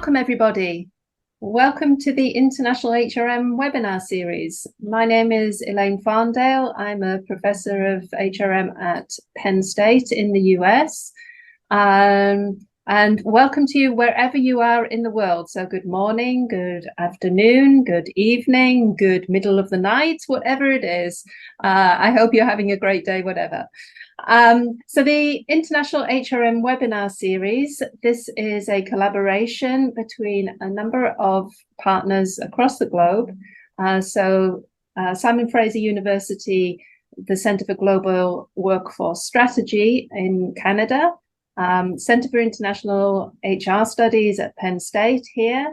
Welcome, everybody. Welcome to the International HRM webinar series. My name is Elaine Farndale. I'm a professor of HRM at Penn State in the US. And welcome to you wherever you are in the world. So good morning, good afternoon, good evening, good middle of the night, whatever it is. I hope you're having a great day, whatever. So the International HRM webinar series, this is a collaboration between a number of partners across the globe. Simon Fraser University, the Center for Global Workforce Strategy in Canada, Center for International HR Studies at Penn State here,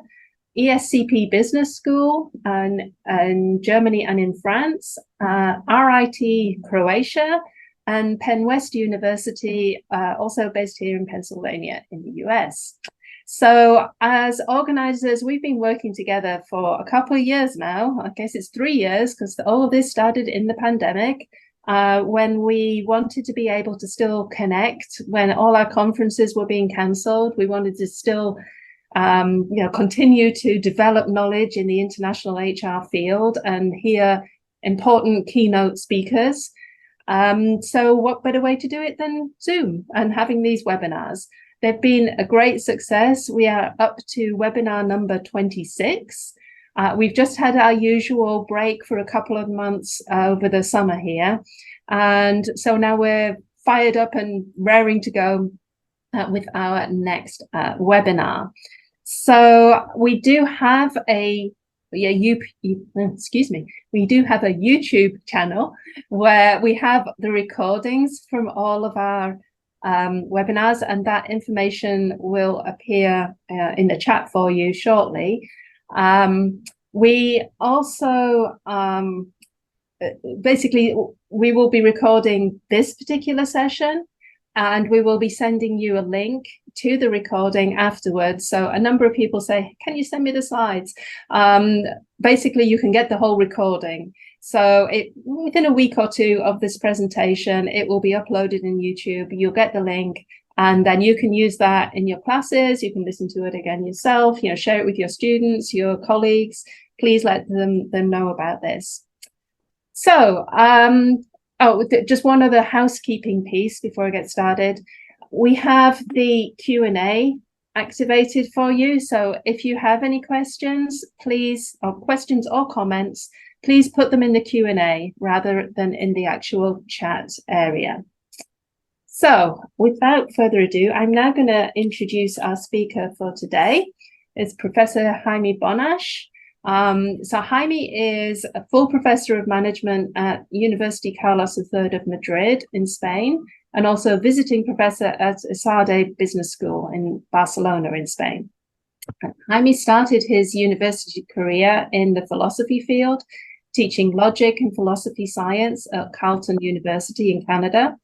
ESCP Business School in Germany and in France, RIT Croatia, and Penn West University, also based here in Pennsylvania in the US. So as organizers, we've been working together for a couple of years now. I guess it's 3 years because all of this started in the pandemic when we wanted to be able to still connect when all our conferences were being canceled. We wanted to still continue to develop knowledge in the international HR field and hear important keynote speakers. So what better way to do it than Zoom and having these webinars? They've been a great success. We are up to webinar number 26. We've just had our usual break for a couple of months over the summer here. And so now we're fired up and raring to go with our next webinar. So we do have we do have a YouTube channel where we have the recordings from all of our webinars, and that information will appear in the chat for you shortly. We also basically we will be recording this particular session, and we will be sending you a link to the recording afterwards. So a number of people say, can you send me the slides? Basically, you can get the whole recording. So within a week or two of this presentation, it will be uploaded in YouTube. You'll get the link, and then you can use that in your classes. You can listen to it again yourself, share it with your students, your colleagues. Please let them know about this. So, just one other housekeeping piece before I get started. We have the Q&A activated for you. So if you have any questions, questions or comments, please put them in the Q&A rather than in the actual chat area. So without further ado, I'm now going to introduce our speaker for today. It's Professor Jaime Bonash. So Jaime is a full professor of management at University Carlos III of Madrid in Spain, and also a visiting professor at ESADE Business School in Barcelona in Spain. Jaime started his university career in the philosophy field, teaching logic and philosophy science at Carleton University in Canada.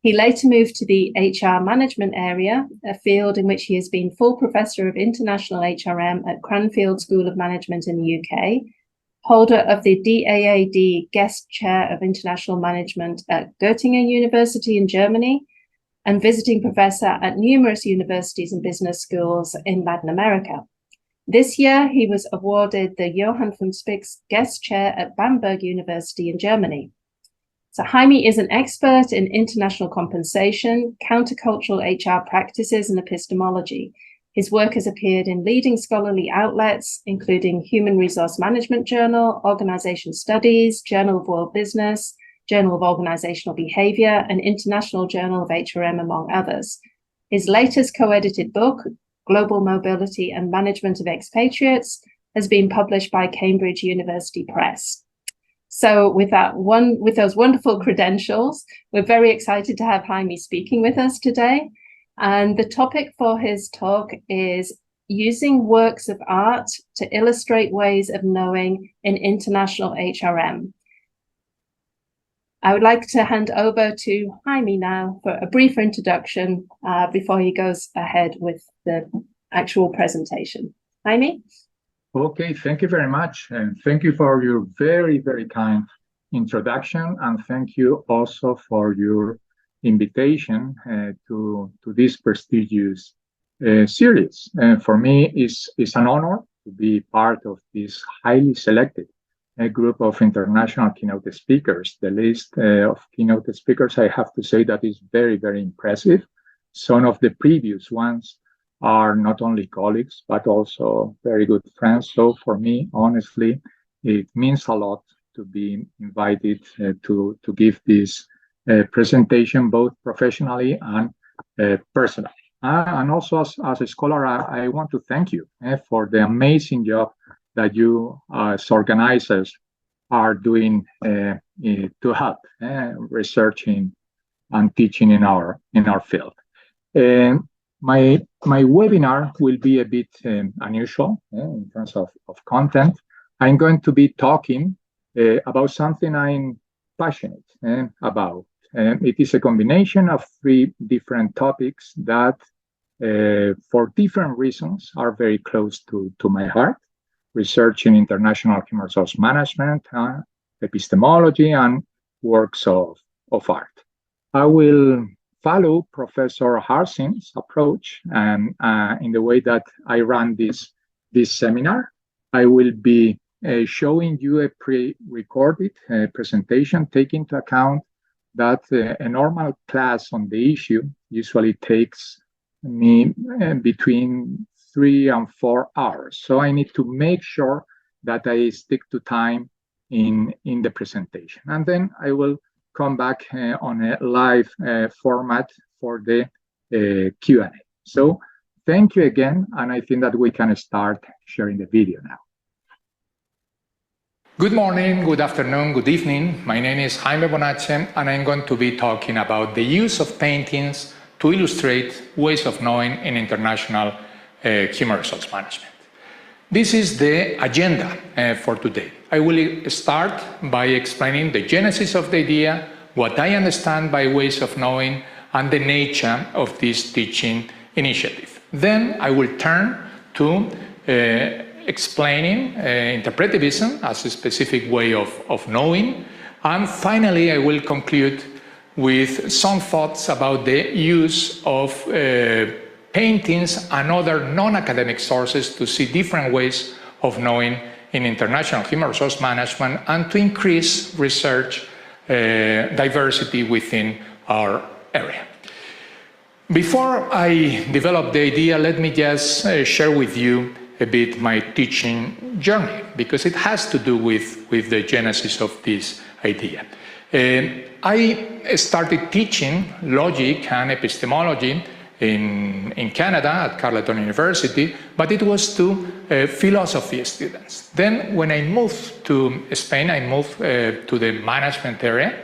He later moved to the HR management area, a field in which he has been full professor of international HRM at Cranfield School of Management in the UK, holder of the DAAD Guest Chair of International Management at Göttingen University in Germany, and visiting professor at numerous universities and business schools in Latin America. This year, he was awarded the Johann von Spix Guest Chair at Bamberg University in Germany. So Jaime is an expert in international compensation, countercultural HR practices, and epistemology. His work has appeared in leading scholarly outlets, including Human Resource Management Journal, Organization Studies, Journal of World Business, Journal of Organizational Behavior, and International Journal of HRM, among others. His latest co-edited book, Global Mobility and Management of Expatriates, has been published by Cambridge University Press. So with those wonderful credentials, we're very excited to have Jaime speaking with us today. And the topic for his talk is using works of art to illustrate ways of knowing in international HRM. I would like to hand over to Jaime now for a brief introduction before he goes ahead with the actual presentation. Jaime? Okay, thank you very much. And thank you for your very, very kind introduction. And thank you also for your invitation to this prestigious series. And for me, it's an honor to be part of this highly selected group of international keynote speakers. The list of keynote speakers, I have to say that is very, very impressive. Some of the previous ones are not only colleagues, but also very good friends. So for me, honestly, it means a lot to be invited to give this presentation, both professionally and personally. And also as a scholar, I want to thank you for the amazing job that you as organizers are doing to help researching and teaching in our field. My webinar will be a bit unusual in terms of content. I'm going to be talking about something I'm passionate about. It is a combination of 3 different topics that, for different reasons, are very close to my heart: research in international human resource management, epistemology, and works of art. I will follow Professor Harsin's approach and in the way that I run this seminar. I will be showing you a pre-recorded presentation, taking into account that a normal class on the issue usually takes me between 3 and 4 hours. So I need to make sure that I stick to time in the presentation. And then I will come back on a live format for the Q&A. So thank you again, and I think that we can start sharing the video now. Good morning, good afternoon, good evening. My name is Jaime Bonache, and I'm going to be talking about the use of paintings to illustrate ways of knowing in international human resource management. This is the agenda for today. I will start by explaining the genesis of the idea, what I understand by ways of knowing, and the nature of this teaching initiative. Then I will turn to explaining interpretivism as a specific way of knowing. And finally, I will conclude with some thoughts about the use of paintings and other non-academic sources to see different ways of knowing in international human resource management and to increase research diversity within our area. Before I develop the idea, let me just share with you a bit my teaching journey, because it has to do with the genesis of this idea. I started teaching logic and epistemology in Canada at Carleton University, but it was to philosophy students. Then when I moved to Spain, I moved to the management area,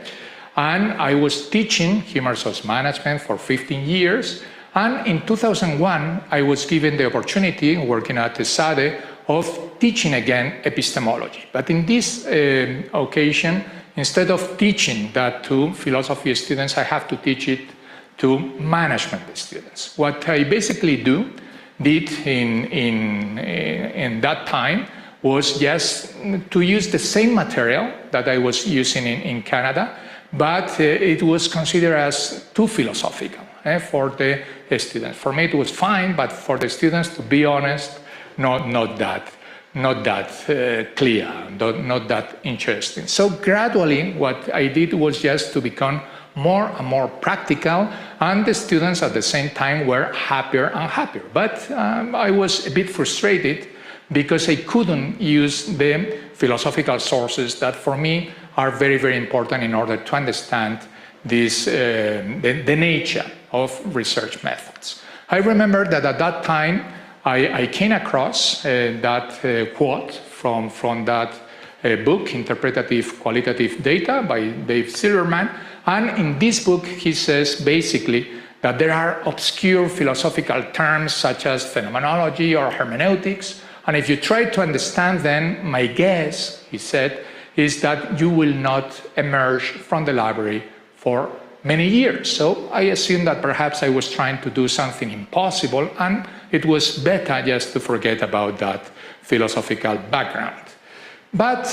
and I was teaching human resource management for 15 years. And in 2001, I was given the opportunity, working at ESADE, of teaching again epistemology. But in this occasion, instead of teaching that to philosophy students, I have to teach it to management students. What I basically did in that time was just to use the same material that I was using in Canada, but it was considered as too philosophical for the students. For me, it was fine, but for the students, to be honest, not that clear, not that interesting. So gradually, what I did was just to become more and more practical, and the students at the same time were happier and happier. But I was a bit frustrated because I couldn't use the philosophical sources that for me are very, very important in order to understand this, the nature of research methods. I remember that at that time I came across that quote from that book, Interpretative Qualitative Data by Dave Silverman. And in this book, he says basically that there are obscure philosophical terms such as phenomenology or hermeneutics. And if you try to understand them, my guess, he said, is that you will not emerge from the library for many years. So I assumed that perhaps I was trying to do something impossible, and it was better just to forget about that philosophical background. But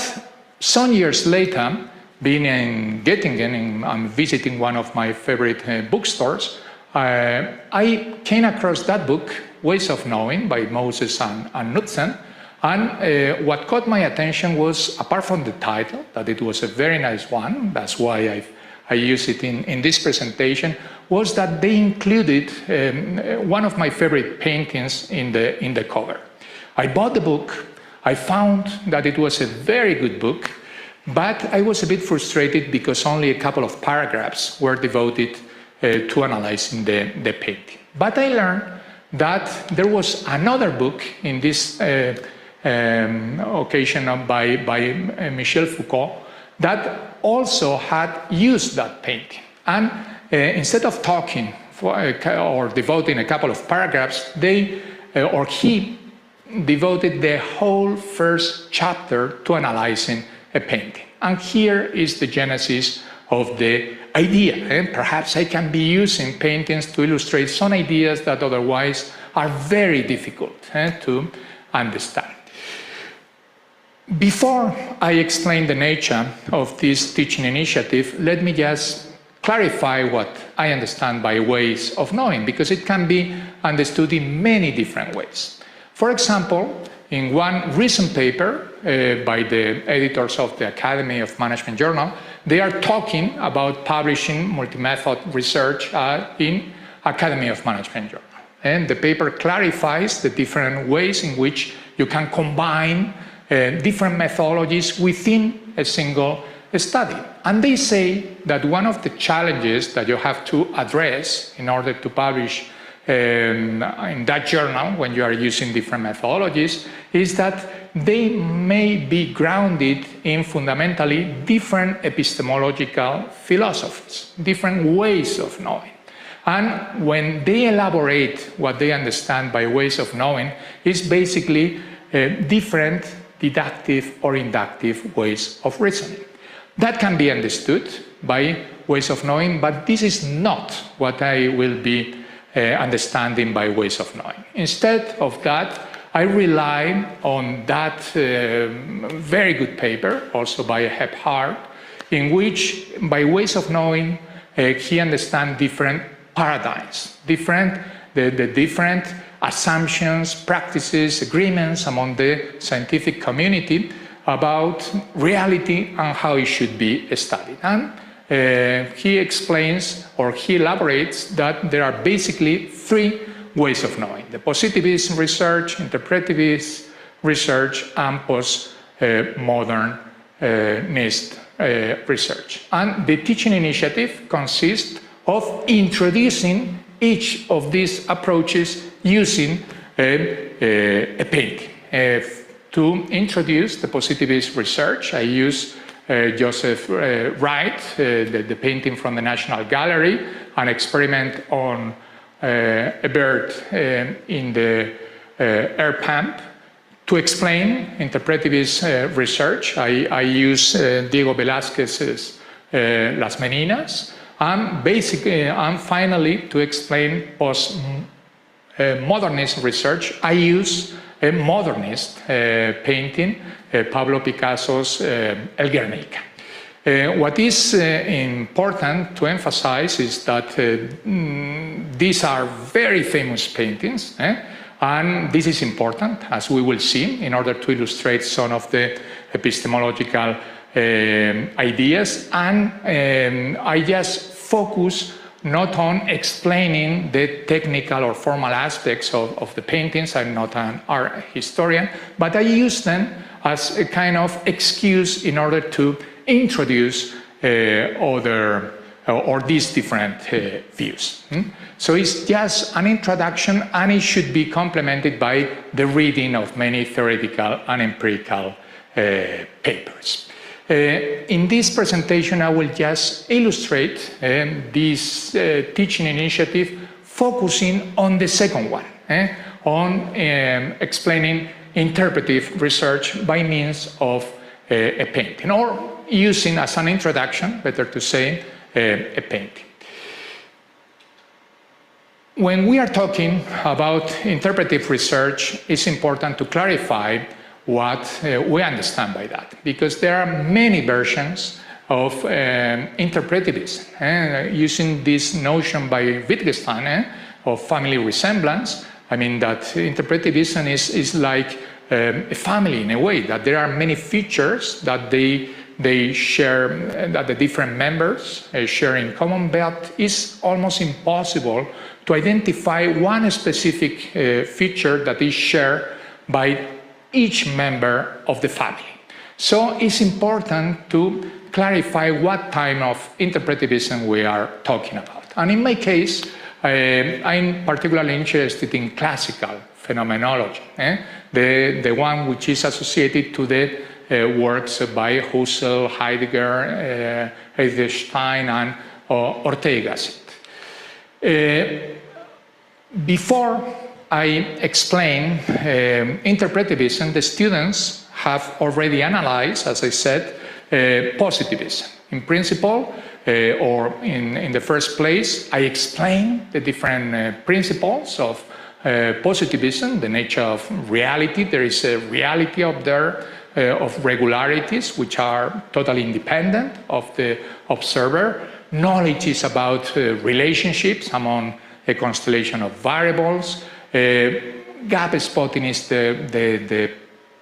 some years later, being in Göttingen and visiting one of my favorite bookstores, I came across that book Ways of Knowing by Moses and Knudsen. And what caught my attention was, apart from the title, that it was a very nice one, that's why I use it in this presentation, was that they included one of my favorite paintings in the cover. I bought the book. I found that it was a very good book, but I was a bit frustrated because only a couple of paragraphs were devoted to analyzing the painting. But I learned that there was another book in this occasion by Michel Foucault that also had used that painting. And instead of talking or devoting a couple of paragraphs, he devoted the whole first chapter to analyzing a painting. And here is the genesis of the idea. And perhaps I can be using paintings to illustrate some ideas that otherwise are very difficult to understand. Before I explain the nature of this teaching initiative, let me just clarify what I understand by ways of knowing, because it can be understood in many different ways. For example, in one recent paper by the editors of the Academy of Management Journal, they are talking about publishing multi-method research in Academy of Management Journal. And the paper clarifies the different ways in which you can combine different methodologies within a single study. And they say that one of the challenges that you have to address in order to publish in that journal, when you are using different methodologies, is that they may be grounded in fundamentally different epistemological philosophies, different ways of knowing. And when they elaborate what they understand by ways of knowing, it's basically different deductive or inductive ways of reasoning. That can be understood by ways of knowing, but this is not what I will be understanding by ways of knowing. Instead of that, I rely on that very good paper, also by Gebhardt, in which, by ways of knowing, he understands different paradigms, the different assumptions, practices, agreements among the scientific community about reality and how it should be studied. And he explains, or he elaborates, that there are basically three ways of knowing: the positivist research, interpretivist research, and postmodernist research. And the teaching initiative consists of introducing each of these approaches using a painting. To introduce the positivist research, I use Joseph Wright, the painting from the National Gallery, an experiment on a bird in the air pump. To explain interpretivist research, I use Diego Velázquez's Las Meninas, and finally, to explain postmodernist research, I use a modernist painting, Pablo Picasso's El Guernica. What is important to emphasize is that these are very famous paintings, and this is important, as we will see, in order to illustrate some of the epistemological ideas. And I just focus not on explaining the technical or formal aspects of the paintings. I'm not an art historian, but I use them as a kind of excuse in order to introduce these different views. So it's just an introduction, and it should be complemented by the reading of many theoretical and empirical papers. In this presentation, I will just illustrate this teaching initiative, focusing on the second one, on explaining interpretive research by means of a painting, or using as an introduction, better to say, a painting. When we are talking about interpretive research, it's important to clarify what we understand by that, because there are many versions of interpretivism. Using this notion by Wittgenstein of family resemblance, I mean that interpretivism is like a family in a way, that there are many features that they share, that the different members share in common, but it's almost impossible to identify one specific feature that is shared by each member of the family. So it's important to clarify what type of interpretivism we are talking about. And in my case, I'm particularly interested in classical phenomenology, the one which is associated to the works by Husserl, Heidegger, Wittgenstein, and Ortega. Before I explain interpretivism, the students have already analyzed, as I said, positivism. In principle, or in the first place, I explain the different principles of positivism, the nature of reality. There is a reality up there of regularities which are totally independent of the observer. Knowledge is about relationships among a constellation of variables. Gap spotting is the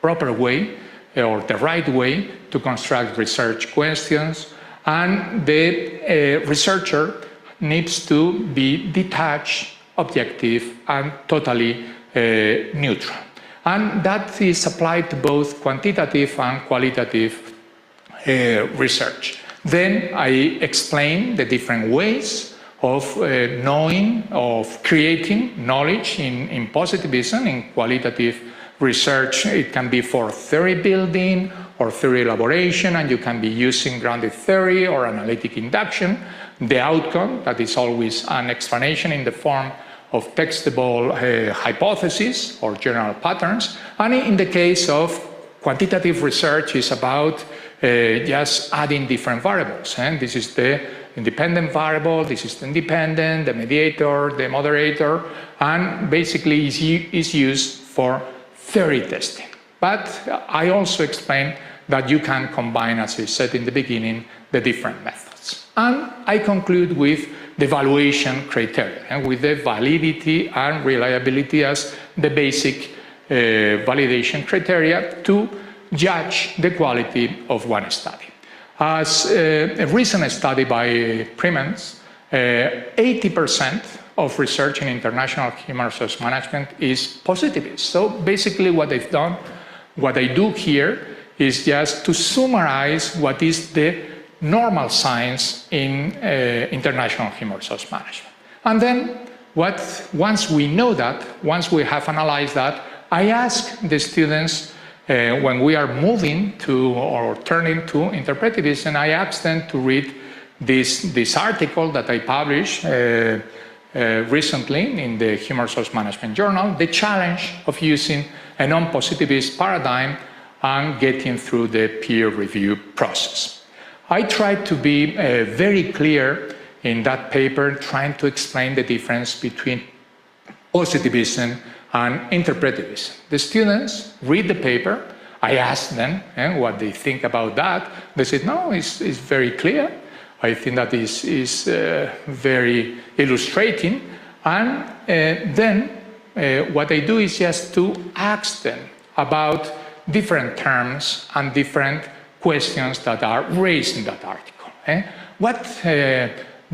proper way or the right way to construct research questions, and the researcher needs to be detached, objective, and totally neutral. And that is applied to both quantitative and qualitative research. Then I explain the different ways of knowing, of creating knowledge in positivism, in qualitative research. It can be for theory building or theory elaboration, and you can be using grounded theory or analytic induction. The outcome, that is always an explanation in the form of textable hypotheses or general patterns. And in the case of quantitative research, is about just adding different variables. And this is the independent variable, this is the independent, the mediator, the moderator, and basically is used for theory testing. But I also explain that you can combine, as I said in the beginning, the different methods. And I conclude with the evaluation criteria, and with the validity and reliability as the basic validation criteria to judge the quality of one study. As a recent study by Primans, 80% of research in international human resource management is positivist. So basically what I've done, what I do here is just to summarize what is the normal science in international human resource management. And then once we know that, once we have analyzed that, I ask the students when we are moving to or turning to interpretivism, I ask them to read this article that I published recently in the Human Resource Management Journal, The Challenge of Using a Non-Positivist Paradigm and Getting Through the Peer Review Process. I tried to be very clear in that paper, trying to explain the difference between positivism and interpretivism. The students read the paper. I asked them what they think about that. They said, no, it's very clear. I think that is very illustrating. And then what I do is just to ask them about different terms and different questions that are raised in that article. What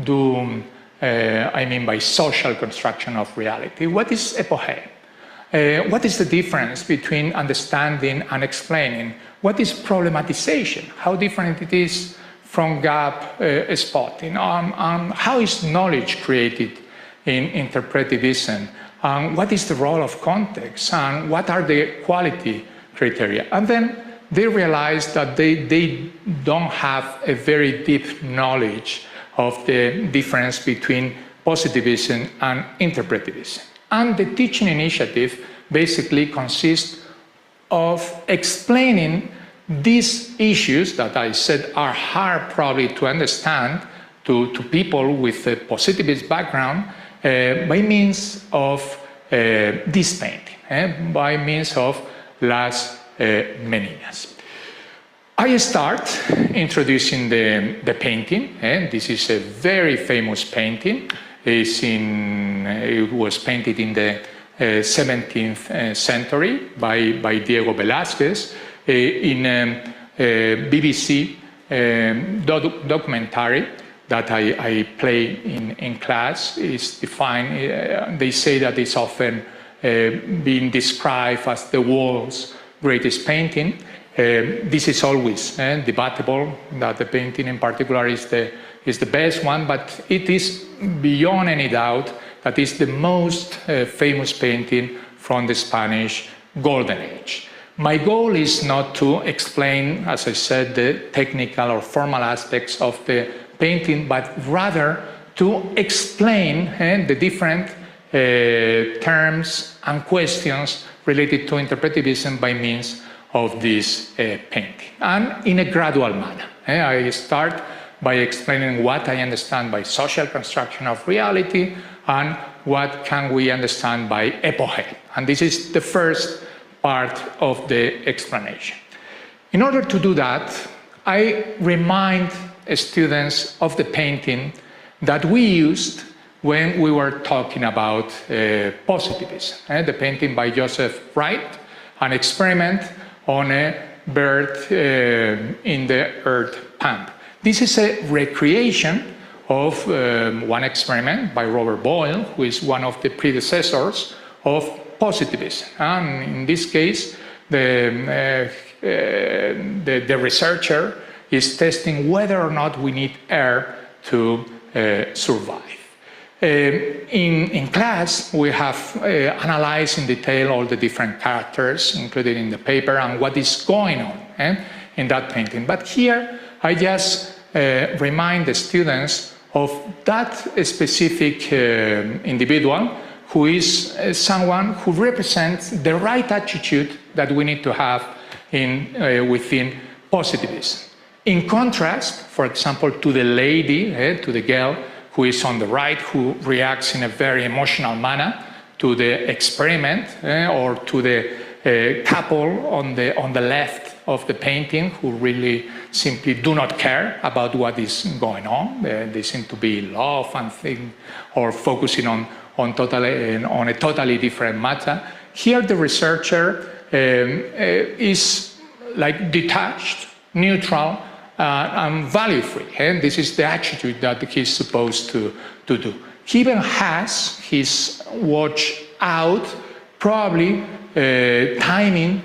do I mean by social construction of reality? What is epoche? What is the difference between understanding and explaining? What is problematization? How different it is from gap spotting? How is knowledge created in interpretivism? What is the role of context? And what are the quality criteria? And then they realize that they don't have a very deep knowledge of the difference between positivism and interpretivism. And the teaching initiative basically consists of explaining these issues that I said are hard probably to understand to people with a positivist background by means of this painting, by means of Las Meninas. I start introducing the painting. This is a very famous painting. It was painted in the 17th century by Diego Velázquez in a BBC documentary that I play in class. Is defined, they say that it's often being described as the world's greatest painting. This is always debatable, that the painting in particular is the best one, but it is beyond any doubt that is the most famous painting from the Spanish Golden Age. My goal is not to explain, as I said, the technical or formal aspects of the painting, but rather to explain the different terms and questions related to interpretivism by means of this painting, and in a gradual manner. I start by explaining what I understand by social construction of reality and what can we understand by epoche. And this is the first part of the explanation. In order to do that, I remind students of the painting that we used when we were talking about positivism. The painting by Joseph Wright, an experiment on a bird in the earth pump. This is a recreation of one experiment by Robert Boyle, who is one of the predecessors of positivism. And in this case, the researcher is testing whether or not we need air to survive. In class, we have analyzed in detail all the different characters included in the paper and what is going on in that painting. But here, I just remind the students of that specific individual who is someone who represents the right attitude that we need to have within positivism. In contrast, for example, to the lady, to the girl who is on the right, who reacts in a very emotional manner to the experiment, or to the couple on the left of the painting, who really simply do not care about what is going on. They seem to be in love and or focusing on a totally different matter. Here, the researcher is like detached, neutral, and value-free. And this is the attitude that he's supposed to do. He even has his watch out, probably timing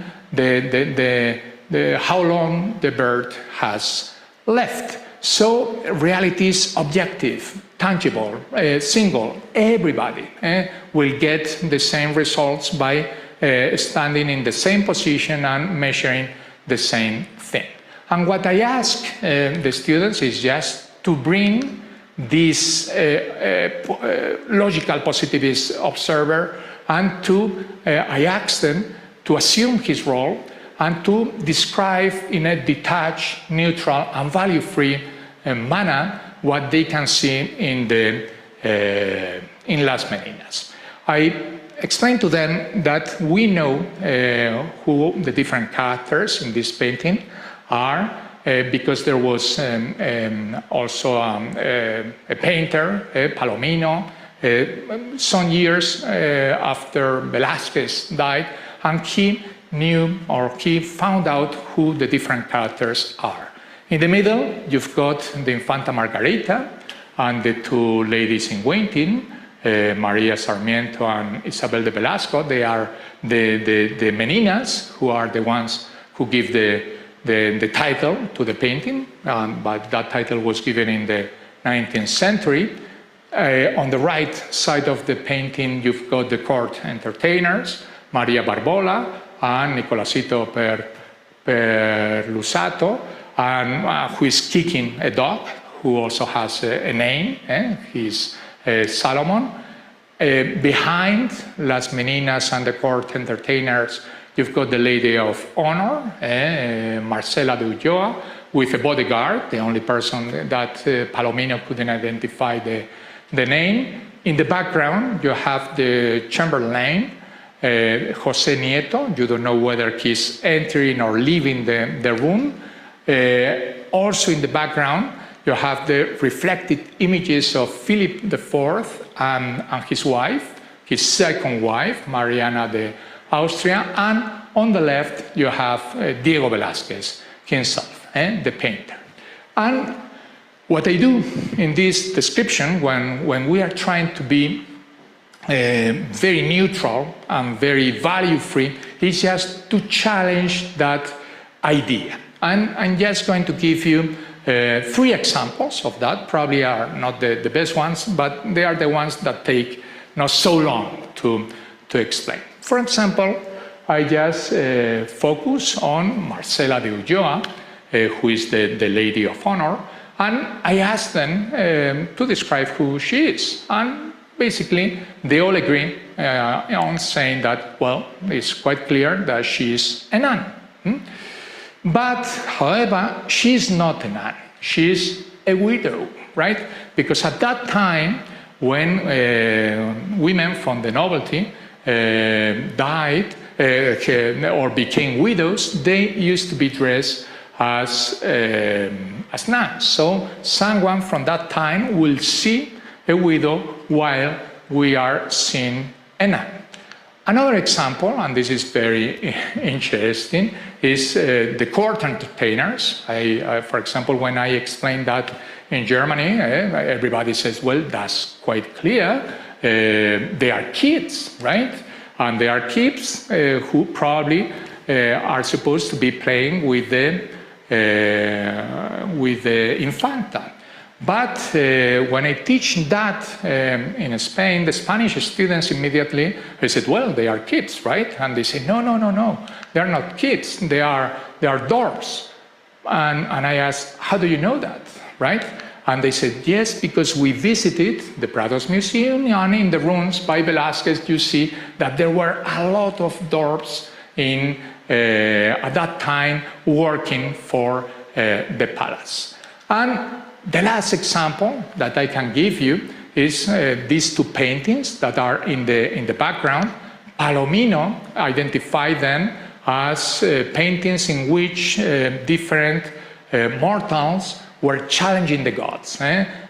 how long the bird has left. So reality is objective, tangible, single. Everybody will get the same results by standing in the same position and measuring the same thing. And what I ask the students is just to bring this logical positivist observer, and I ask them to assume his role and to describe in a detached, neutral, and value-free manner what they can see in Las Meninas. I explain to them that we know who the different characters in this painting are, because there was also a painter, Palomino, some years after Velázquez died, and he knew, or he found out who the different characters are. In the middle, you've got the Infanta Margarita and the two ladies in waiting, Maria Sarmiento and Isabel de Velasco. They are the Meninas, who are the ones who give the title to the painting, but that title was given in the 19th century. On the right side of the painting, you've got the court entertainers, Maria Barbola and Nicolasito Perlusato, and who is kicking a dog, who also has a name. He's Salomon. Behind Las Meninas and the court entertainers, you've got the Lady of Honor, Marcela de Ulloa, with a bodyguard, the only person that Palomino couldn't identify the name. In the background, you have the Chamberlain, José Nieto. You don't know whether he's entering or leaving the room. Also in the background, you have the reflected images of Philip IV and his wife, his second wife, Mariana de Austria, and on the left you have Diego Velázquez himself, the painter. And what I do in this description, when we are trying to be very neutral and very value-free, is just to challenge that idea. And I'm just going to give you 3 examples of that. Probably are not the best ones, but they are the ones that take not so long to explain. For example, I just focus on Marcela de Ulloa, who is the Lady of Honor, and I ask them to describe who she is. And basically, they all agree on saying that, well, it's quite clear that she is a nun. But, however, she's not a nun. She's a widow, right? Because at that time, when women from the nobility died or became widows, they used to be dressed as nuns. So someone from that time will see a widow while we are seeing a nun. Another example, and this is very interesting, is the court entertainers. For example, when I explain that in Germany, everybody says, well, that's quite clear. They are kids, right? And they are kids who probably are supposed to be playing with the infanta. But when I teach that in Spain, the Spanish students immediately, I said, well, they are kids, right? And they say, no, they're not kids, they are dwarfs. And I asked, how do you know that, right? And they said, yes, because we visited the Prados Museum, and in the rooms by Velázquez, you see that there were a lot of dwarfs at that time working for the palace. And the last example that I can give you is these 2 paintings that are in the background. Palomino identified them as paintings in which different mortals were challenging the gods.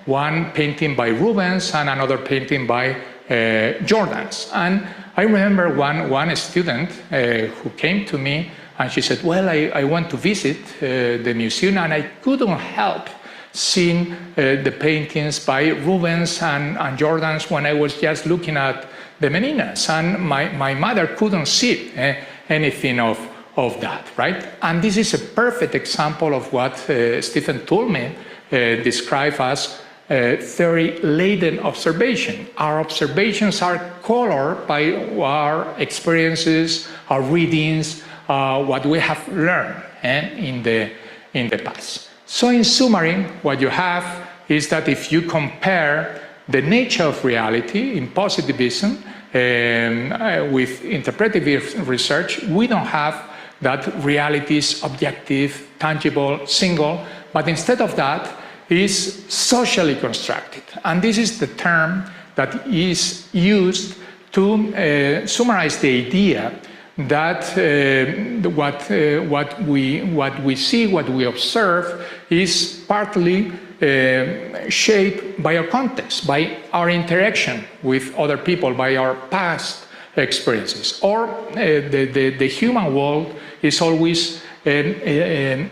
One painting by Rubens and another painting by Jordaens. And I remember one student who came to me and she said, well, I went to visit the museum and I couldn't help seeing the paintings by Rubens and Jordaens when I was just looking at the Meninas, and my mother couldn't see anything of that, right? And this is a perfect example of what Stephen Toulmin described as theory-laden observation. Our observations are colored by our experiences, our readings, what we have learned in the past. So in summary, what you have is that if you compare the nature of reality in positivism with interpretive research, we don't have that reality is objective, tangible, single, but instead of that is socially constructed. And this is the term that is used to summarize the idea that what we see, what we observe, is partly shaped by our context, by our interaction with other people, by our past experiences. Or the human world is always a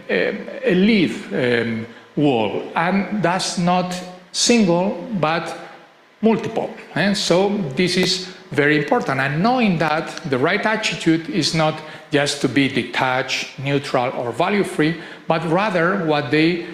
live world, and that's not single but multiple. And so this is very important, and knowing that the right attitude is not just to be detached, neutral, or value-free, but rather what they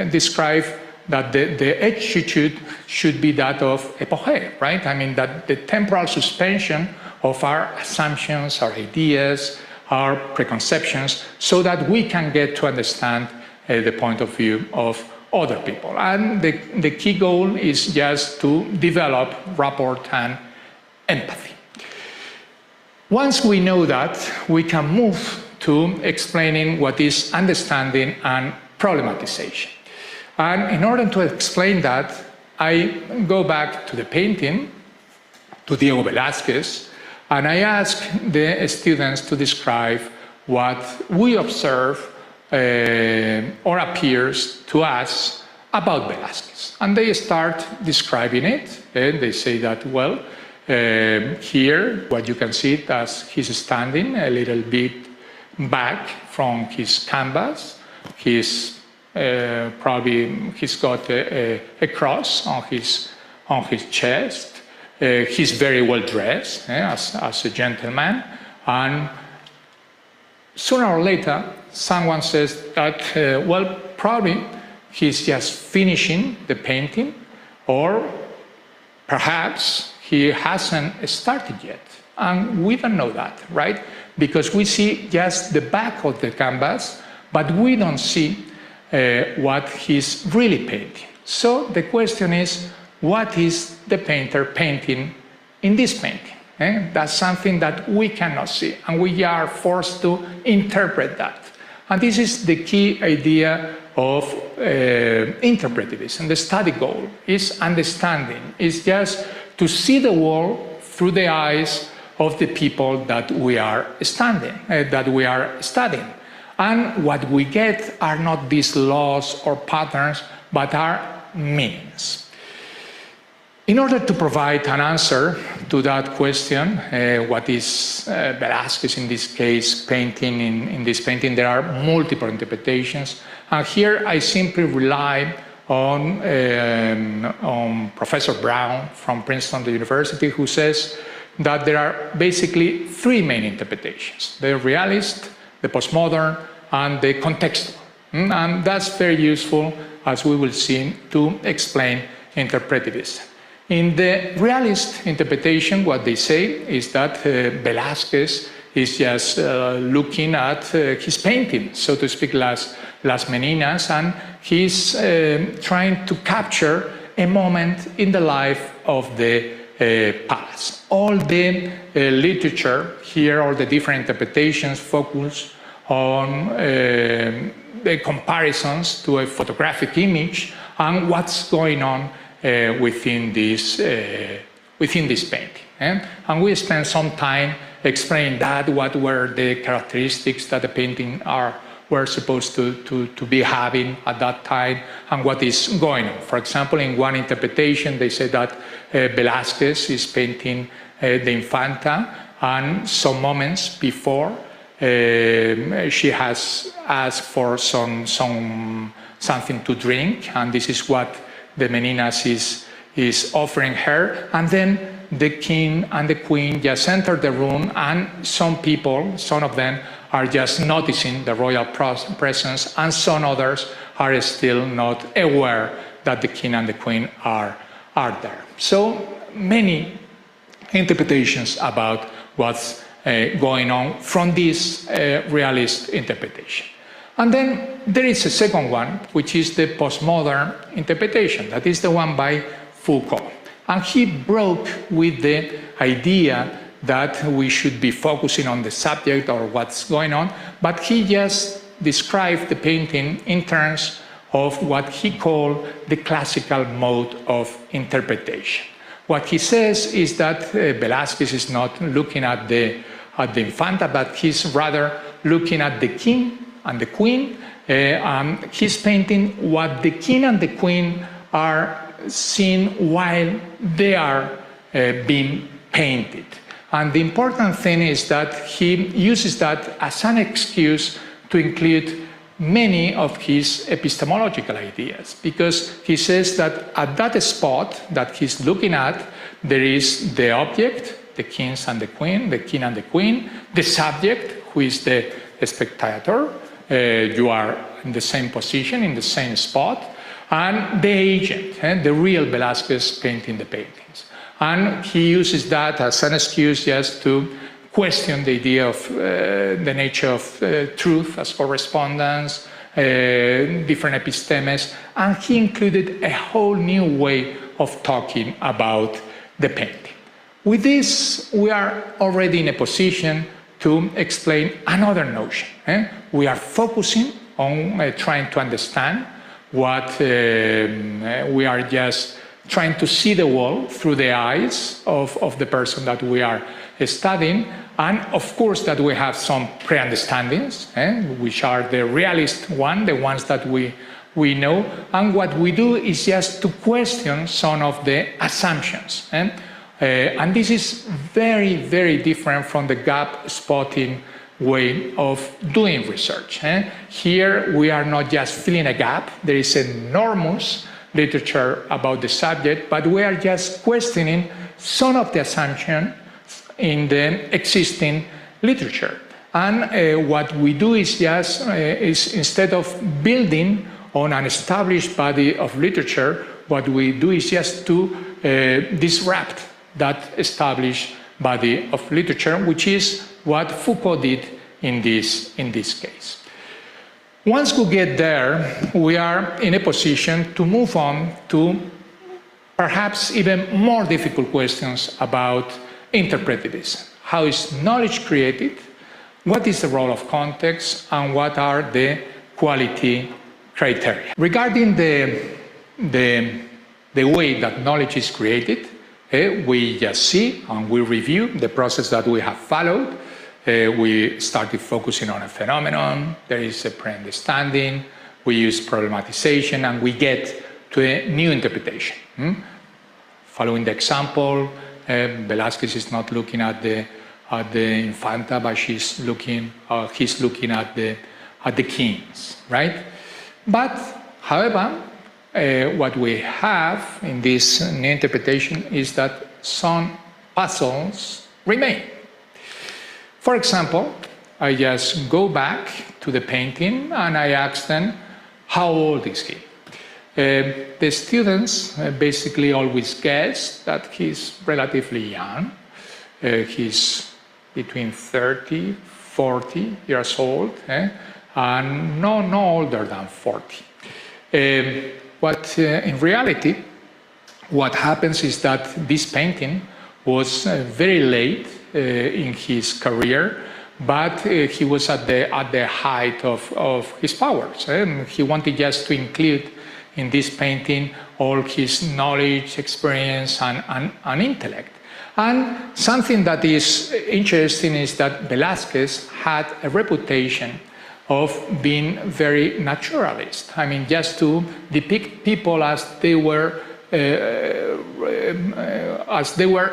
describe that the attitude should be that of epoche, right? I mean, that the temporal suspension of our assumptions, our ideas, our preconceptions, so that we can get to understand the point of view of other people. And the key goal is just to develop rapport and empathy. Once we know that, we can move to explaining what is understanding and problematization. And in order to explain that, I go back to the painting, to Diego Velázquez, and I ask the students to describe what we observe or appears to us about Velázquez. And they start describing it, and they say that, well, Here, what you can see as he's standing a little bit back from his canvas. He's got a cross on his chest. He's very well dressed as a gentleman, and sooner or later, someone says that probably he's just finishing the painting, or perhaps he hasn't started yet. And we don't know that, right? Because we see just the back of the canvas, but we don't see what he's really painting. So the question is, what is the painter painting in this painting? That's something that we cannot see, and we are forced to interpret that. And this is the key idea of interpretivism. The study goal is understanding, is just to see the world through the eyes of the people that we are studying. And what we get are not these laws or patterns, but are meanings. In order to provide an answer to that question, what is Velázquez in this case painting? In this painting, there are multiple interpretations. And here I simply rely on Professor Brown from Princeton University, who says that there are basically three main interpretations: the realist, the postmodern, and the contextual. And that's very useful, as we will see, to explain interpretivism. In the realist interpretation, what they say is that Velázquez is just looking at his painting, so to speak, Las Meninas, and he's trying to capture a moment in the life of the palace. All the literature here, all the different interpretations focus on the comparisons to a photographic image and what's going on within this painting. And we spent some time explaining that, what were the characteristics that the painting were supposed to be having at that time, and what is going on. For example, in one interpretation, they say that Velázquez is painting the Infanta, and some moments before, she has asked for something to drink, and this is what the Meninas is offering her. And then the king and the queen just enter the room, and some of them are just noticing the royal presence, and some others are still not aware that the king and the queen are there. So many interpretations about what's going on from this realist interpretation. And then there is a second one, which is the postmodern interpretation. That is the one by Foucault. And he broke with the idea that we should be focusing on the subject or what's going on, but he just described the painting in terms of what he called the classical mode of interpretation. What he says is that Velázquez is not looking at the Infanta, but he's rather looking at the king and the queen. He's painting what the king and the queen are seeing while they are being painted. And the important thing is that he uses that as an excuse to include many of his epistemological ideas, because he says that at that spot that he's looking at, there is the object, the kings and the king and the queen, the subject, who is the spectator, you are in the same position, in the same spot, and the agent, the real Velázquez painting the paintings. And he uses that as an excuse just to question the idea of the nature of truth as correspondence, different epistemes, and he included a whole new way of talking about the painting. With this, we are already in a position to explain another notion. We are focusing on trying to understand what we are just trying to see the world through the eyes of the person that we are studying. And of course that we have some pre-understandings, which are the realist one, the ones that we know. And what we do is just to question some of the assumptions. And this is very, very different from the gap spotting way of doing research. Here we are not just filling a gap, there is enormous literature about the subject, but we are just questioning some of the assumptions in the existing literature. And what we do is just, instead of building on an established body of literature, what we do is just to disrupt that established body of literature, which is what Foucault did in this case. Once we get there, we are in a position to move on to perhaps even more difficult questions about interpretivism. How is knowledge created? What is the role of context? And what are the quality criteria? Regarding the way that knowledge is created, we just see and we review the process that we have followed. We started focusing on a phenomenon, there is a pre-understanding, we use problematization, and we get to a new interpretation. Following the example, Velázquez is not looking at the Infanta, but he's looking at the kings, right? But, however, what we have in this new interpretation is that some puzzles remain. For example, I just go back to the painting and I ask them, how old is he? The students basically always guess that he's relatively young. He's between 30, 40 years old, and no older than 40. But in reality, what happens is that this painting was very late in his career, but he was at the height of his powers. He wanted just to include in this painting all his knowledge, experience, and intellect. And something that is interesting is that Velázquez had a reputation of being very naturalist. I mean, just to depict people as they were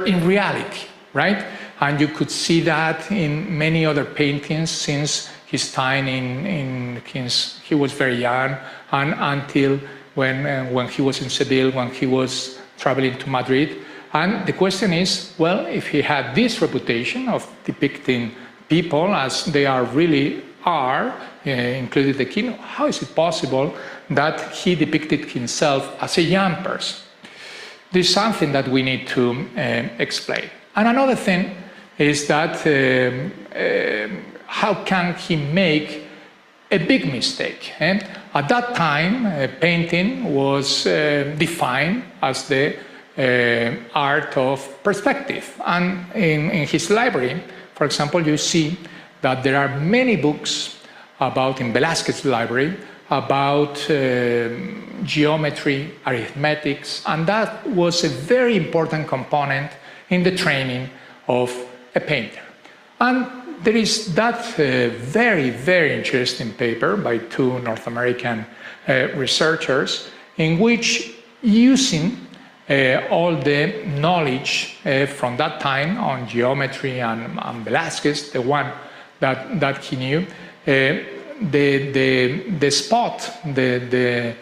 in reality, right? And you could see that in many other paintings since his time he was very young, and until when he was in Seville, when he was traveling to Madrid. And the question is, well, if he had this reputation of depicting people as they really are, including the king, how is it possible that he depicted himself as a young person? This is something that we need to explain. And another thing is that how can he make a big mistake? At that time, painting was defined as the art of perspective. And in his library, for example, you see that there are many books in Velázquez's library about geometry, arithmetics, and that was a very important component in the training of a painter. And there is that very, very interesting paper by two North American researchers in which, using all the knowledge from that time on geometry and Velázquez, the one that he knew, the spot, the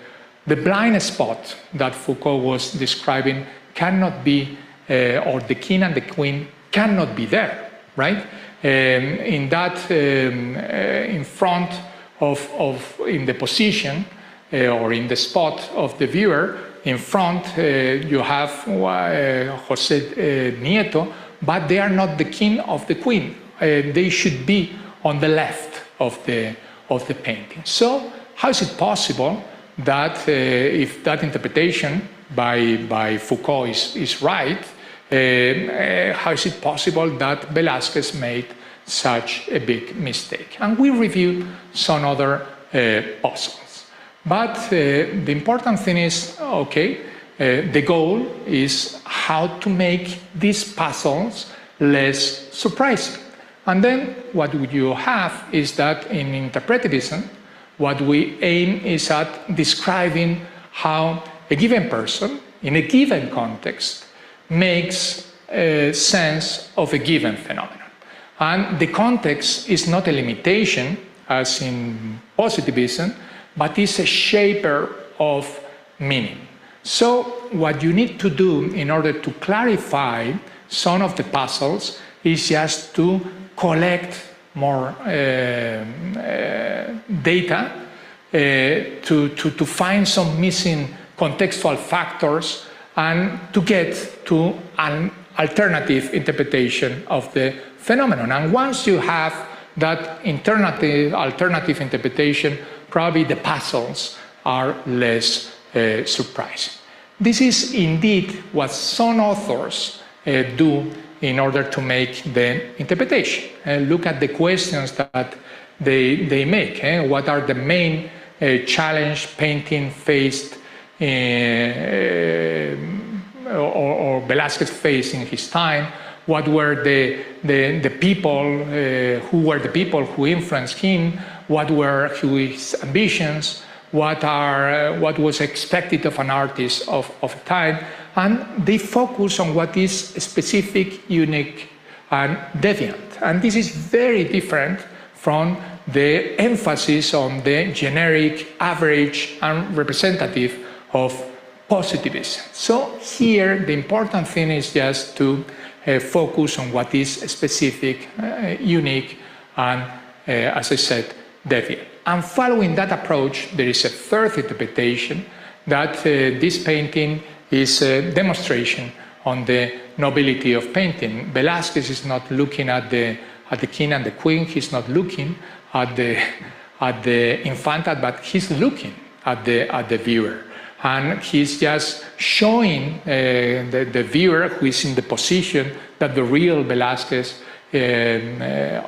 blind spot that Foucault was describing cannot be, or the king and the queen cannot be there, right? In that, in front in the position or in the spot of the viewer, in front you have José Nieto, but they are not the king of the queen. They should be on the left of the painting. So how is it possible that if that interpretation by Foucault is right, how is it possible that Velázquez made such a big mistake? And we review some other puzzles. But the important thing is, okay, the goal is how to make these puzzles less surprising. And then what you have is that in interpretivism, what we aim is at describing how a given person, in a given context, makes sense of a given phenomenon. And the context is not a limitation, as in positivism, but is a shaper of meaning. So what you need to do in order to clarify some of the puzzles is just to collect more data to find some missing contextual factors and to get to an alternative interpretation of the phenomenon. And once you have that alternative interpretation, probably the puzzles are less surprising. This is indeed what some authors do in order to make the interpretation. Look at the questions that they make. What are the main challenge painting faced or Velázquez faced in his time? What were the people, who were the people who influenced him? What were his ambitions? What was expected of an artist of a time? And they focus on what is specific, unique, and deviant. And this is very different from the emphasis on the generic, average, and representative of positivism. So here, the important thing is just to focus on what is specific, unique, and, as I said, deviant. And following that approach, there is a third interpretation that this painting is a demonstration on the nobility of painting. Velázquez is not looking at the king and the queen. He's not looking at the infanta, but he's looking at the viewer. And he's just showing the viewer, who is in the position that the real Velázquez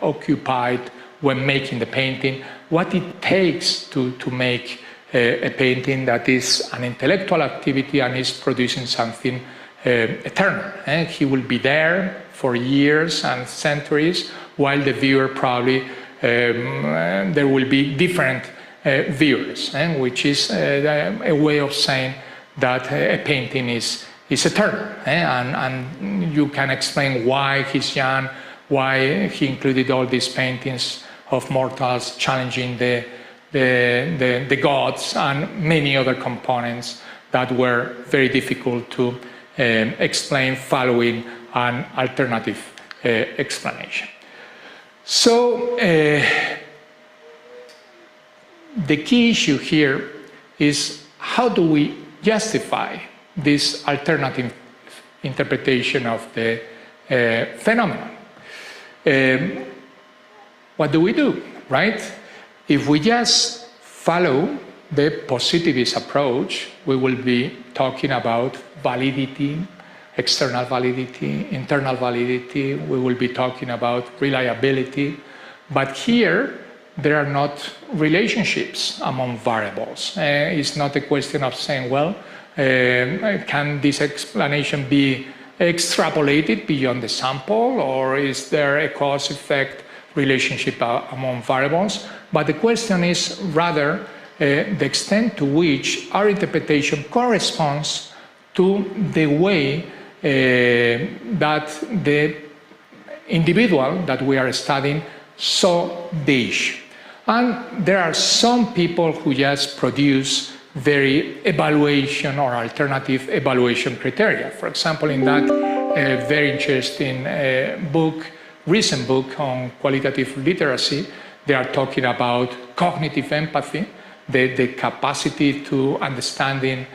occupied when making the painting, what it takes to make a painting that is an intellectual activity and is producing something eternal. He will be there for years and centuries, while the viewer probably, there will be different viewers, which is a way of saying that a painting is eternal. And you can explain why he's young, why he included all these paintings of mortals challenging the gods and many other components that were very difficult to explain following an alternative explanation. So the key issue here is, how do we justify this alternative interpretation of the phenomenon? What do we do, right? If we just follow the positivist approach, we will be talking about validity, external validity, internal validity. We will be talking about reliability. But here, there are not relationships among variables. It's not a question of saying, well, can this explanation be extrapolated beyond the sample, or is there a cause-effect relationship among variables? But the question is rather the extent to which our interpretation corresponds to the way that the individual that we are studying saw the issue. And there are some people who just produce very evaluation or alternative evaluation criteria. For example, in that very interesting recent book on qualitative literacy, they are talking about cognitive empathy, the capacity to understanding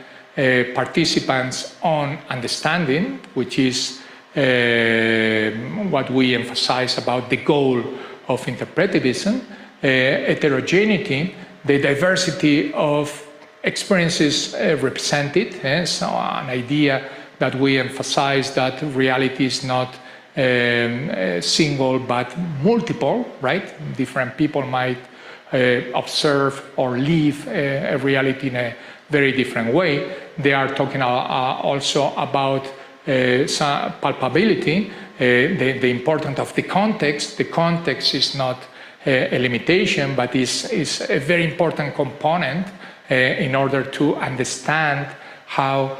participants on understanding, which is what we emphasize about the goal of interpretivism, heterogeneity, the diversity of experiences represented, so an idea that we emphasize that reality is not single but multiple, right? Different people might observe or live a reality in a very different way. They are talking also about palpability, the importance of the context. The context is not a limitation, but is a very important component in order to understand how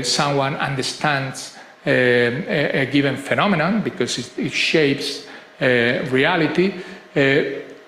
someone understands a given phenomenon because it shapes reality,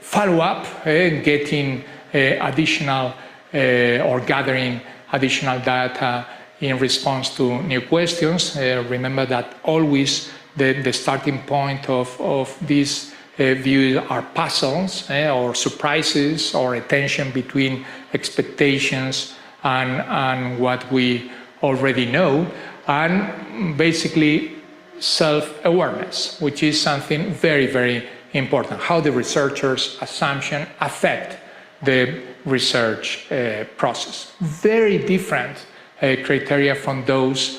follow up, getting additional or gathering additional data in response to new questions. Remember that always the starting point of this view are puzzles or surprises or a tension between expectations and what we already know, and basically self-awareness, which is something very, very important, how the researcher's assumption affect the research process. Very different criteria from those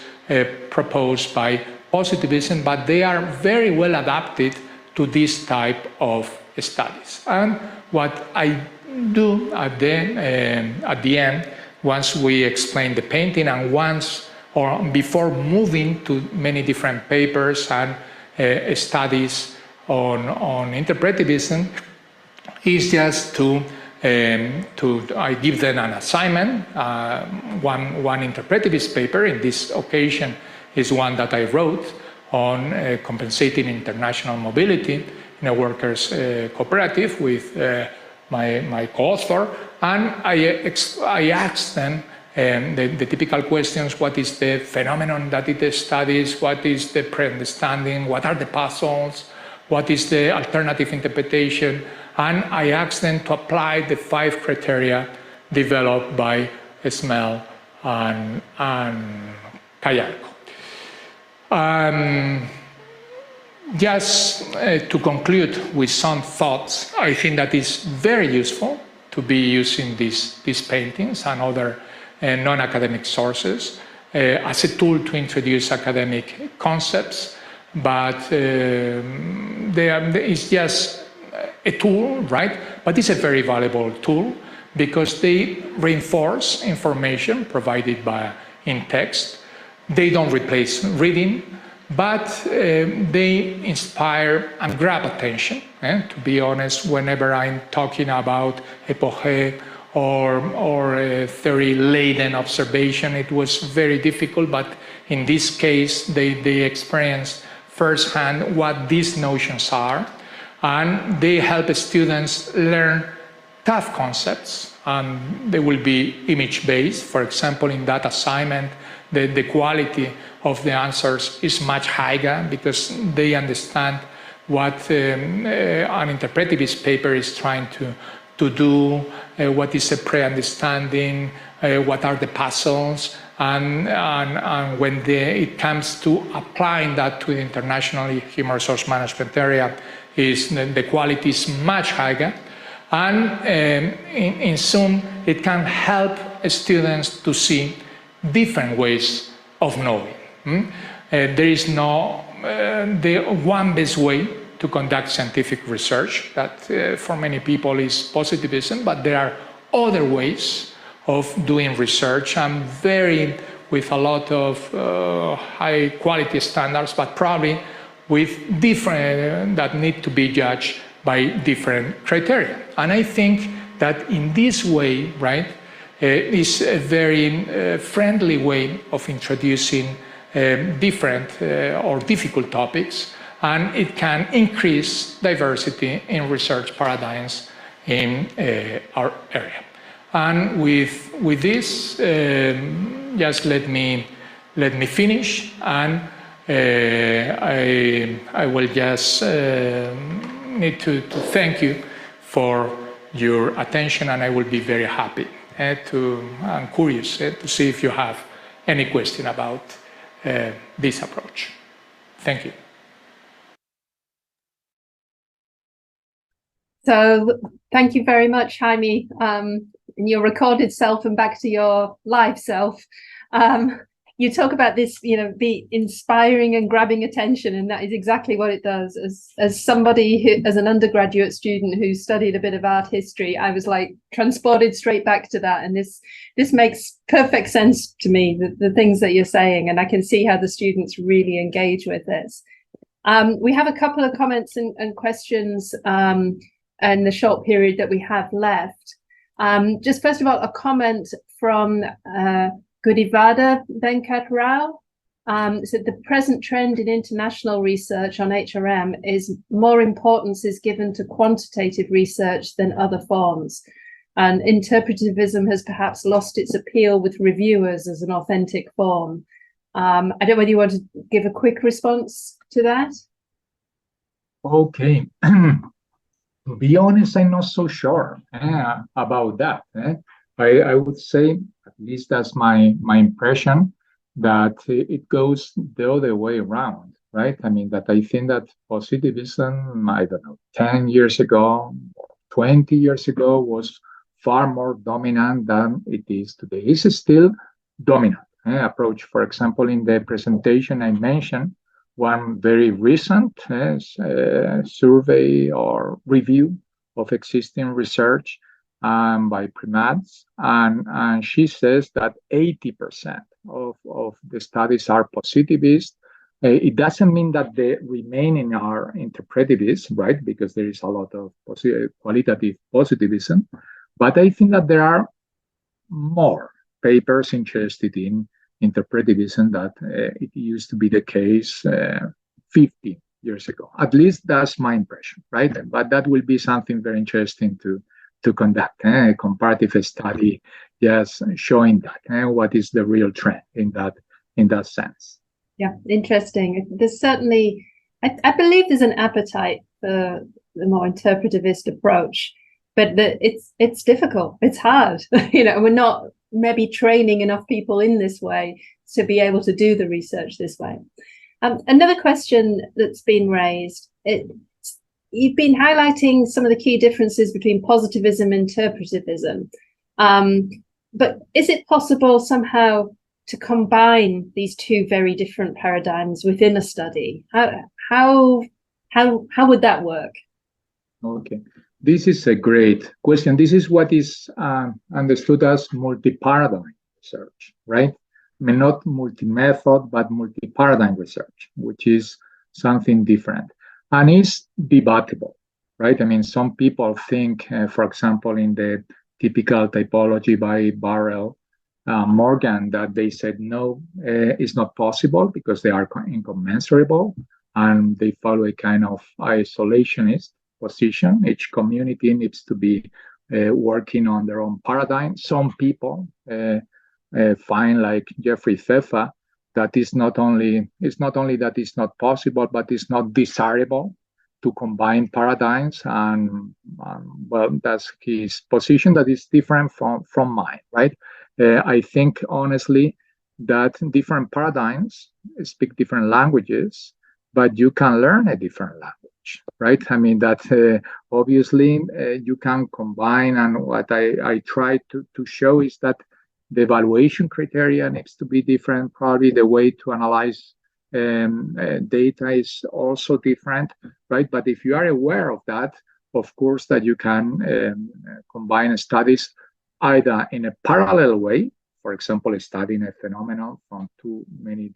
proposed by positivism, but they are very well adapted to this type of studies. And what I do at the end, once we explain the painting and once or before moving to many different papers and studies on interpretivism, is just I give them an assignment, one interpretivist paper. In this occasion is one that I wrote on compensating international mobility in a workers' cooperative with my co-author, and I asked them the typical questions: what is the phenomenon that it studies, what is the pre-understanding, what are the puzzles, what is the alternative interpretation, and I asked them to apply the 5 criteria developed by Smell and Kayako. Just to conclude with some thoughts, I think that it's very useful to be using these paintings and other non-academic sources as a tool to introduce academic concepts, but it's just a tool, right? But it's a very valuable tool because they reinforce information provided in text. They don't replace reading, but they inspire and grab attention. To be honest, whenever I'm talking about epoche or a theory-laden observation, it was very difficult, but in this case, they experienced firsthand what these notions are, and they help students learn tough concepts, and they will be image-based. For example, in that assignment, the quality of the answers is much higher because they understand what an interpretivist paper is trying to do, what is a pre-understanding, what are the puzzles, and when it comes to applying that to the international human resource management area, the quality is much higher, and in sum, it can help students to see different ways of knowing. There is no the one best way to conduct scientific research, that for many people is positivism, but there are other ways of doing research, and with a lot of high quality standards, but probably with different that need to be judged by different criteria. And I think that in this way, right, is a very friendly way of introducing different or difficult topics, and it can increase diversity in research paradigms in our area. And with this, just let me finish, and I will just need to thank you for your attention, and I will be very happy I'm curious to see if you have any question about this approach. Thank you. So thank you very much, Jaime, in your recorded self and back to your live self. You talk about this, be inspiring and grabbing attention, and that is exactly what it does. As somebody as an undergraduate student who studied a bit of art history, I was like transported straight back to that, and this makes perfect sense to me, the things that you're saying, and I can see how the students really engage with this. We have a couple of comments and questions in the short period that we have left. Just first of all, a comment from Gudivada Venkat Rao. So the present trend in international research on HRM is more importance is given to quantitative research than other forms. And interpretivism has perhaps lost its appeal with reviewers as an authentic form. I don't know whether you want to give a quick response to that. Okay. To be honest, I'm not so sure about that. I would say, at least that's my impression, that it goes the other way around, right? I mean, that I think that positivism, I don't know, 10 years ago, 20 years ago, was far more dominant than it is today. It's still dominant approach. For example, in the presentation I mentioned, one very recent survey or review of existing research by Primats, and she says that 80% of the studies are positivist. It doesn't mean that the remaining are interpretivist, right? Because there is a lot of qualitative positivism. But I think that there are more papers interested in interpretivism that it used to be the case 50 years ago. At least that's my impression, right? But that will be something very interesting to conduct, a comparative study, just showing that what is the real trend in that sense. Yeah, interesting. There's certainly, I believe there's an appetite for the more interpretivist approach, but it's difficult. It's hard. We're not maybe training enough people in this way to be able to do the research this way. Another question that's been raised, you've been highlighting some of the key differences between positivism and interpretivism. But is it possible somehow to combine these two very different paradigms within a study? How would that work? Okay. This is a great question. This is what is understood as multi-paradigm research, right? I mean, not multi-method, but multi-paradigm research, which is something different. And it's debatable, right? I mean, some people think, for example, in the typical typology by Barrell, Morgan, that they said, no, it's not possible because they are incommensurable and they follow a kind of isolationist position. Each community needs to be working on their own paradigm. Some people find, like Jeffrey Pfeffer, that it's not only that it's not possible, but it's not desirable to combine paradigms. And well, that's his position that is different from mine, right? I think honestly that different paradigms speak different languages, but you can learn a different language, right? I mean, that obviously you can combine, and what I try to show is that the evaluation criteria needs to be different. Probably the way to analyze data is also different, right? But if you are aware of that, of course, that you can combine studies either in a parallel way, for example, studying a phenomenon from two very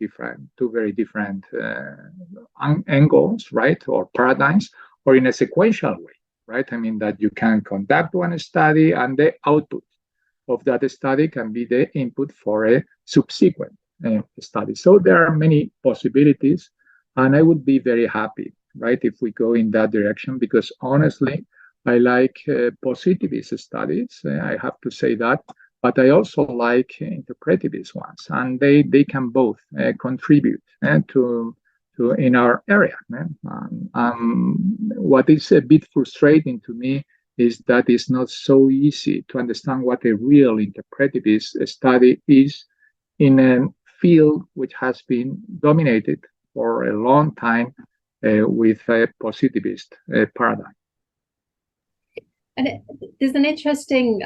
different angles, right, or paradigms, or in a sequential way, right? I mean, that you can conduct one study and the output of that study can be the input for a subsequent study. So there are many possibilities, and I would be very happy, right, if we go in that direction, because honestly, I like positivist studies, I have to say that, but I also like interpretivist ones, and they can both contribute to in our area. What is a bit frustrating to me is that it's not so easy to understand what a real interpretivist study is in a field which has been dominated for a long time with a positivist paradigm. And there's an interesting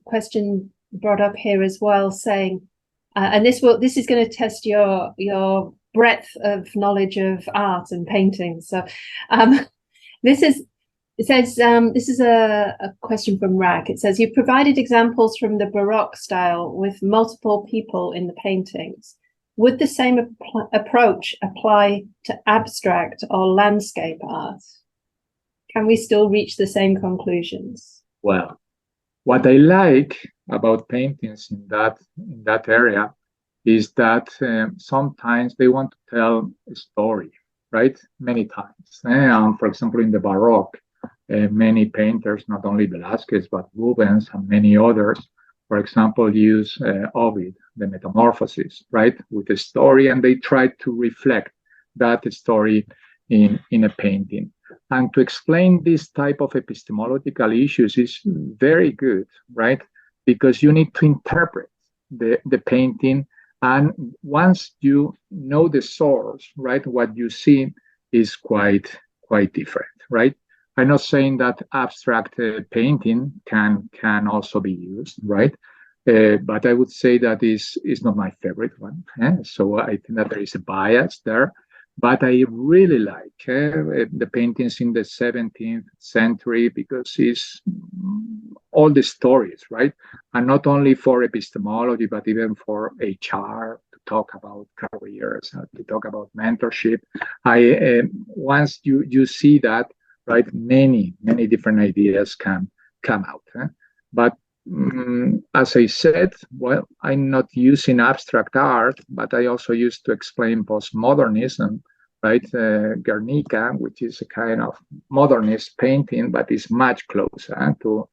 question brought up here as well, saying, and this is going to test your breadth of knowledge of art and painting. So this is a question from Rag. It says, you provided examples from the Baroque style with multiple people in the paintings. Would the same approach apply to abstract or landscape art? Can we still reach the same conclusions? Well, what I like about paintings in that area is that sometimes they want to tell a story, right? Many times. For example, in the Baroque, many painters, not only Velázquez, but Rubens and many others, for example, use Ovid, the Metamorphoses, right, with a story, and they try to reflect that story in a painting. And to explain this type of epistemological issues is very good, right? Because you need to interpret the painting. And once you know the source, right, what you see is quite different, right? I'm not saying that abstract painting can also be used, right? But I would say that is not my favorite one. So I think that there is a bias there. But I really like the paintings in the 17th century because it's all the stories, right? And not only for epistemology, but even for HR, to talk about careers, to talk about mentorship. Once you see that, right, many different ideas can come out. But as I said, well, I'm not using abstract art, but I also used to explain postmodernism, right? Guernica, which is a kind of modernist painting, but is much closer to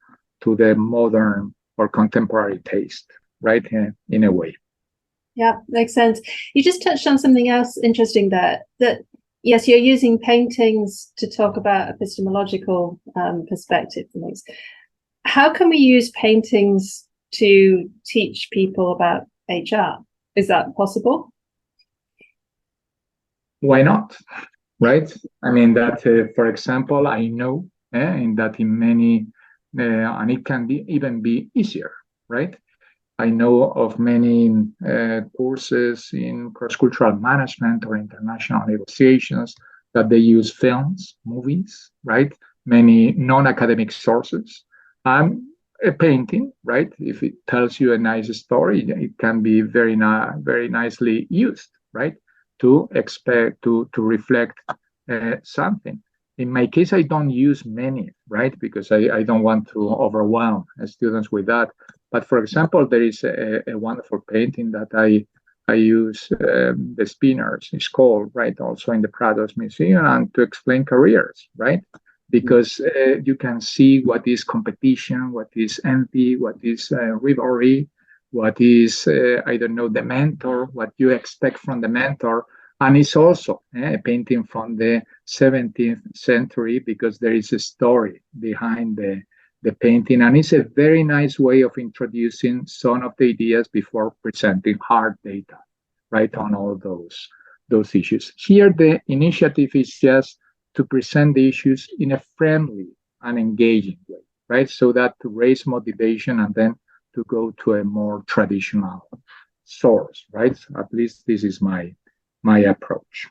the modern or contemporary taste, right? In a way. Yeah, makes sense. You just touched on something else interesting there, that yes, you're using paintings to talk about epistemological perspective and things. How can we use paintings to teach people about HR? Is that possible? Why not? Right? I mean, that, for example, I know that in many, and it can even be easier, right? I know of many courses in cross-cultural management or international negotiations that they use films, movies, right? Many non-academic sources. And a painting, right? If it tells you a nice story, it can be very nicely used, right? To reflect something. In my case, I don't use many, right? Because I don't want to overwhelm students with that. But for example, there is a wonderful painting that I use, the Spinners, it's called, right? Also in the Prados Museum, and to explain careers, right? Because you can see what is competition, what is envy, what is rivalry, what is, I don't know, the mentor, what you expect from the mentor. And it's also a painting from the 17th century because there is a story behind the painting. And it's a very nice way of introducing some of the ideas before presenting hard data, right, on all those issues. Here, the initiative is just to present the issues in a friendly and engaging way, right? So that to raise motivation and then to go to a more traditional source, right? At least this is my approach.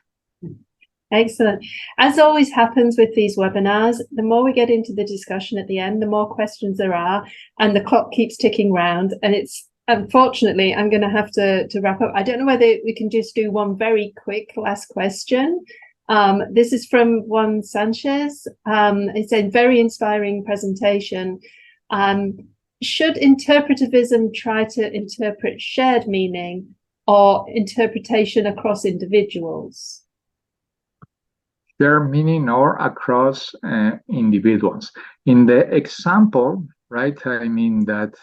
Excellent. As always happens with these webinars, the more we get into the discussion at the end, the more questions there are, and the clock keeps ticking round. And it's, unfortunately, I'm going to have to wrap up. I don't know whether we can just do one very quick last question. This is from Juan Sanchez. It's a very inspiring presentation. Should interpretivism try to interpret shared meaning or interpretation across individuals? Shared meaning or across individuals. In the example, right, I mean that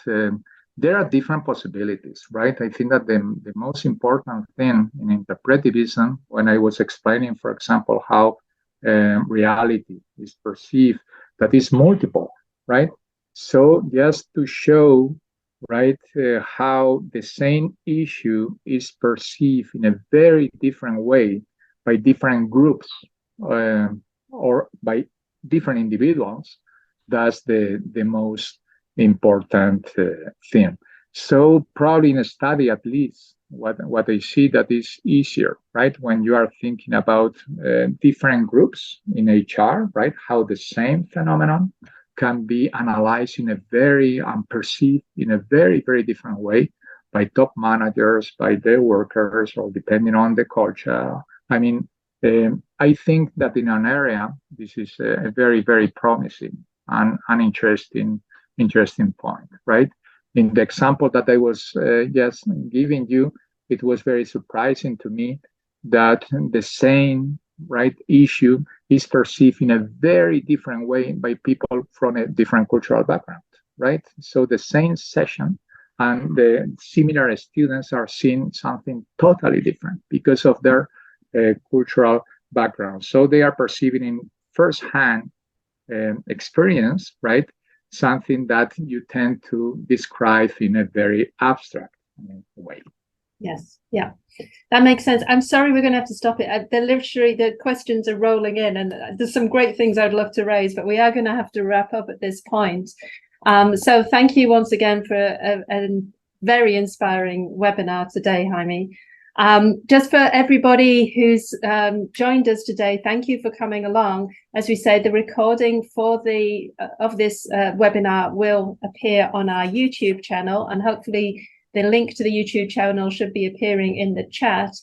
there are different possibilities, right? I think that the most important thing in interpretivism, when I was explaining, for example, how reality is perceived, that is multiple, right? So just to show, right, how the same issue is perceived in a very different way by different groups or by different individuals, that's the most important thing. So probably in a study, at least, what I see that is easier, right? When you are thinking about different groups in HR, right? How the same phenomenon can be analyzed in a very perceived in a very, very different way by top managers, by their workers, or depending on the culture. I mean, I think that in an area, this is a very, very promising and an interesting point, right? In the example that I was just giving you, it was very surprising to me that the same issue is perceived in a very different way by people from a different cultural background, right? So the same session and the similar students are seeing something totally different because of their cultural background. So they are perceiving in first-hand experience, right? Something that you tend to describe in a very abstract way. Yes, yeah, that makes sense. I'm sorry, we're going to have to stop it. The questions are rolling in, and there's some great things I'd love to raise, but we are going to have to wrap up at this point. So thank you once again for a very inspiring webinar today, Jaime. Just for everybody who's joined us today, thank you for coming along. As we said, the recording for of this webinar will appear on our YouTube channel, and hopefully the link to the YouTube channel should be appearing in the chat.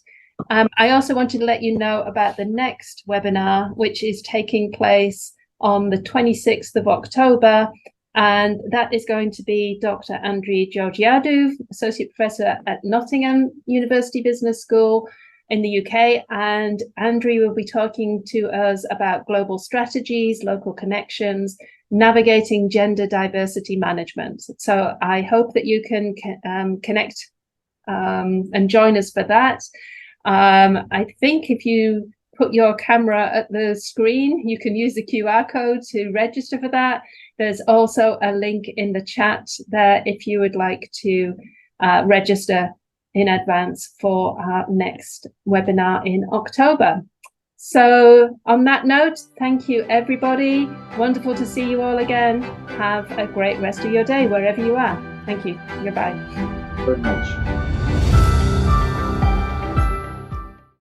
I also wanted to let you know about the next webinar, which is taking place on the 26th of October. And that is going to be Dr. Andrei Georgiadou, Associate Professor at Nottingham University Business School in the UK. And Andrei will be talking to us about global strategies, local connections, navigating gender diversity management. So I hope that you can connect and join us for that. I think if you put your camera at the screen, you can use the QR code to register for that. There's also a link in the chat there if you would like to register in advance for our next webinar in October. So on that note, thank you, everybody. Wonderful to see you all again. Have a great rest of your day, wherever you are. Thank you. Goodbye. Very much.